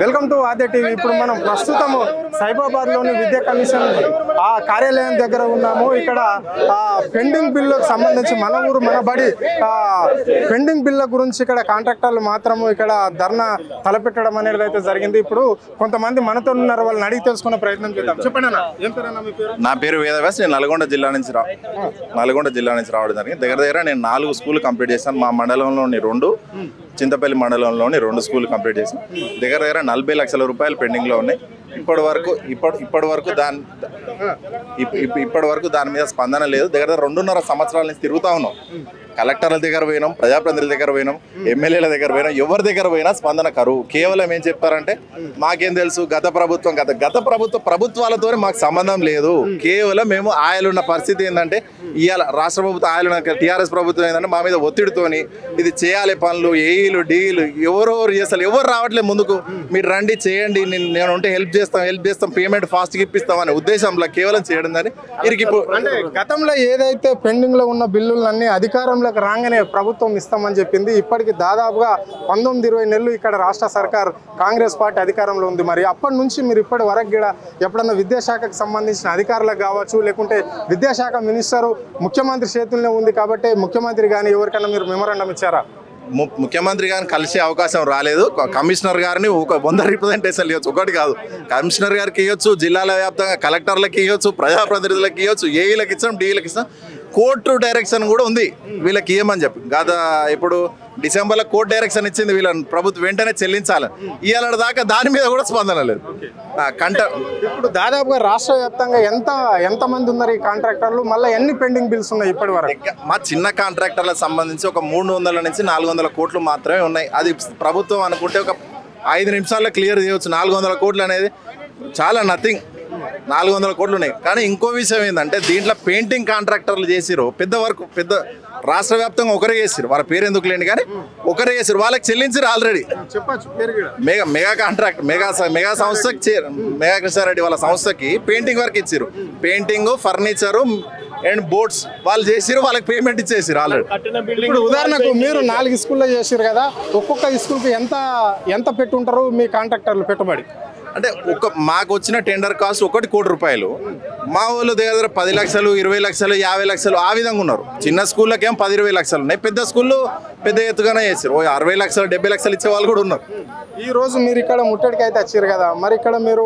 Welcome to Aadya TV. ఇప్పుడు మనం ప్రస్తుతం సైబాబాద్ లోని విద్యా కమిషన్ ఆ కార్యాలయం దగ్గర ఉన్నాము. ఇక్కడ పెండింగ్ బిల్లుకు సంబంధించి మన ఊరు మన బడి పెండింగ్ బిల్ల గురించి ఇక్కడ కాంట్రాక్టర్లు మాత్రము ఇక్కడ ధర్నా తలపెట్టడం అనేది అయితే జరిగింది. ఇప్పుడు కొంతమంది మనతో ఉన్నారు, వాళ్ళని అడిగి తెలుసుకునే ప్రయత్నం చేద్దాం. చెప్పండి అన్న, ఏం పేరు? మీ పేరు? నా పేరు వేదవ్యాస్. నేను నల్గొండ జిల్లా నుంచి రావడం జరిగింది. దగ్గర నేను 4 స్కూల్ కంప్లీట్ చేశాను. మా మండలంలోని 2, చింతపల్లి మండలంలోని 2 స్కూల్ కంప్లీట్ చేశాను. దగ్గర 40 లక్షల రూపాయలు పెండింగ్ లో ఉన్నాయి. ఇప్పటి వరకు దాని మీద స్పందన లేదు. దగ్గర 2.5 సంవత్సరాల నుంచి తిరుగుతా ఉన్నాం. కలెక్టర్ల దగ్గర పోయినాం, ప్రజాప్రతినిధుల దగ్గర పోయినాం, ఎమ్మెల్యేల దగ్గర పోయినాం, ఎవరి దగ్గర పోయినా స్పందన కరువు. కేవలం ఏం చెప్తారంటే మాకేం తెలుసు, గత ప్రభుత్వాలతో మాకు సంబంధం లేదు. కేవలం మేము ఆయలున్న పరిస్థితి ఏంటంటే ఇవాళ రాష్ట్ర ప్రభుత్వం ఆయలున్న టీఆర్ఎస్ ప్రభుత్వం ఏంటంటే మా మీద ఒత్తిడితోని ఇది చేయాలి పనులు, ఏఈలు డీలు ఎవరెవరు చేస్తారు, ఎవరు రావట్లేదు ముందుకు. మీరు రండి చేయండి, నేను ఉంటే హెల్ప్ చేస్తాం, పేమెంట్ ఫాస్ట్గా ఇప్పిస్తాం అనే ఉద్దేశంలో కేవలం చేయడం దాన్ని అంటే గతంలో ఏదైతే పెండింగ్ లో ఉన్న బిల్లులన్నీ అధికారంలోకి రాగానే ప్రభుత్వం ఇస్తామని చెప్పింది. ఇప్పటికి దాదాపుగా 19-20 నెలలు ఇక్కడ రాష్ట్ర సర్కార్ కాంగ్రెస్ పార్టీ అధికారంలో ఉంది. మరి అప్పటి నుంచి మీరు ఇప్పటి వరకు కూడా ఎప్పుడన్నా విద్యాశాఖకు సంబంధించిన అధికారులకు కావచ్చు, లేకుంటే విద్యాశాఖ మినిస్టరు ముఖ్యమంత్రి చేతుల్లో ఉంది కాబట్టి ముఖ్యమంత్రి కానీ ఎవరికైనా మీరు మెమోరాండం ఇచ్చారా? ముఖ్యమంత్రి గారిని కలిసే అవకాశం రాలేదు. కమిషనర్ గారిని 100 రిప్రజెంటేషన్లు ఇవ్వచ్చు, ఒకటి కాదు. కమిషనర్ గారికి ఇవ్వచ్చు, జిల్లాల వ్యాప్తంగా కలెక్టర్లకి ఇవ్వచ్చు, ప్రజాప్రతినిధులకు ఇవ్వచ్చు, ఏఈలకు ఇచ్చాం, డీఈలకు ఇస్తాం. కోర్టు డైరెక్షన్ కూడా ఉంది వీళ్ళకి ఇవ్వమని చెప్పి. ఇప్పుడు డిసెంబర్లో కోర్టు డైరెక్షన్ ఇచ్చింది వీళ్ళని ప్రభుత్వం వెంటనే చెల్లించాలి. ఇవాళ దాకా దాని మీద కూడా స్పందన లేదు. ఇప్పుడు దాదాపుగా రాష్ట్ర వ్యాప్తంగా ఎంతమంది ఉన్నారు ఈ కాంట్రాక్టర్లు? మళ్ళీ ఎన్ని పెండింగ్ బిల్స్ ఉన్నాయి ఇప్పటి వరకు? మా చిన్న కాంట్రాక్టర్లకు సంబంధించి ఒక 300 నుంచి 400 కోట్లు మాత్రమే ఉన్నాయి. అది ప్రభుత్వం అనుకుంటే ఒక 5 నిమిషాల్లో క్లియర్ చేయవచ్చు. 400 కోట్లు అనేది చాలా నథింగ్. 400 కోట్లు ఉన్నాయి. కానీ ఇంకో విషయం ఏంటంటే దీంట్లో పెయింటింగ్ కాంట్రాక్టర్లు చేసిరు పెద్ద రాష్ట్ర వ్యాప్తంగా ఒకరే చేసిరు. వాళ్ళ పేరు ఎందుకు లేండి కానీ ఒకరే చేసిరు. వాళ్ళకి చెల్లించారు ఆల్రెడీ. మెగా కాంట్రాక్ట్ మెగా సంస్థకి మెగా కృష్ణారెడ్డి వాళ్ళ సంస్థకి పెయింటింగ్ వర్క్ ఇచ్చారు. పెయింటింగ్, ఫర్నిచరు అండ్ బోర్డ్స్ వాళ్ళు చేసిరు. వాళ్ళకి పేమెంట్ ఇచ్చేసారు ఆల్రెడీ. ఇప్పుడు ఉదాహరణకు మీరు 4 స్కూల్లో చేసారు కదా, ఒక్కొక్క స్కూల్కి ఎంత పెట్టుంటారు మీ కాంట్రాక్టర్లు పెట్టుబడి? అంటే మాకు వచ్చిన టెండర్ కాస్ట్ 1 కోటి రూపాయలు. మా వాళ్ళు దగ్గర 10 లక్షలు, 20 లక్షలు, 50 లక్షలు ఆ విధంగా ఉన్నారు. చిన్న స్కూళ్ళకేం 10-20 లక్షలు ఉన్నాయి. పెద్ద స్కూళ్ళు పెద్ద ఎత్తుగానే చేశారు. 60 లక్షలు, 70 లక్షలు ఇచ్చే వాళ్ళు కూడా ఉన్నారు. ఈ రోజు మీరు ఇక్కడ ముట్టడికి అయితే వచ్చారు కదా, మరి ఇక్కడ మీరు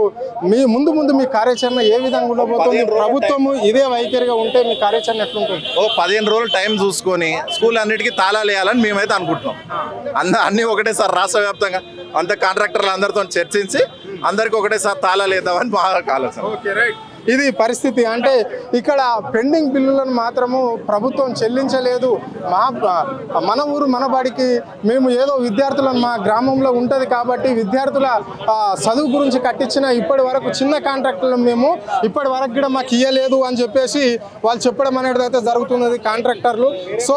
ముందు మీ కార్యాచరణ ఏ విధంగా ఉండబోతుంది? ప్రభుత్వం ఇదే వైఖరిగా ఉంటే మీ కార్యాచరణ ఎట్లుంటుంది? 15 రోజులు టైం చూసుకొని స్కూల్ అన్నిటికీ తాళాలు వేయాలని మేమైతే అనుకుంటున్నాం. అన్నీ ఒకటేసారి రాష్ట్ర వ్యాప్తంగా అంత కాంట్రాక్టర్లు అందరితో చర్చించి అందరికి ఒకటేసారి తాళాలు వేద్దామని మా ఆలోచన. ఇది పరిస్థితి. అంటే ఇక్కడ పెండింగ్ బిల్లులను మాత్రము ప్రభుత్వం చెల్లించలేదు. మన ఊరు మన బడికి మేము ఏదో విద్యార్థులను మా గ్రామంలో ఉంటుంది కాబట్టి విద్యార్థుల చదువు గురించి కట్టించిన ఇప్పటి వరకు చిన్న కాంట్రాక్టులను మేము ఇప్పటి వరకు కూడా మాకు ఇవ్వలేదు అని చెప్పేసి వాళ్ళు చెప్పడం అనేది అయితే జరుగుతున్నది కాంట్రాక్టర్లు. సో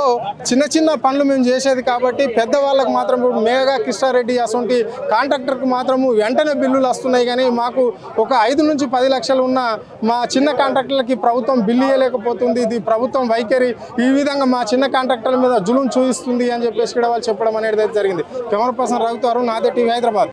చిన్న పనులు మేము చేసేది కాబట్టి పెద్దవాళ్ళకు మాత్రం మెగా కృష్ణారెడ్డి అసొంటి కాంట్రాక్టర్కి మాత్రము వెంటనే బిల్లులు వస్తున్నాయి. కానీ మాకు ఒక 5 నుంచి 10 లక్షలు ఉన్న మా చిన్న కాంట్రాక్టర్లకి ప్రభుత్వం బిల్లు ఇవ్వలేకపోతుంది. ఇది ప్రభుత్వం వైఖరి ఈ విధంగా మా చిన్న కాంట్రాక్టర్ల మీద జులుం చూపిస్తుంది అని చెప్పేసి కూడా వాళ్ళు చెప్పడం అనేది జరిగింది. కెమెరా పర్సన్ రఘుతో అరుణ్, ఆద్య టీవీ, హైదరాబాద్.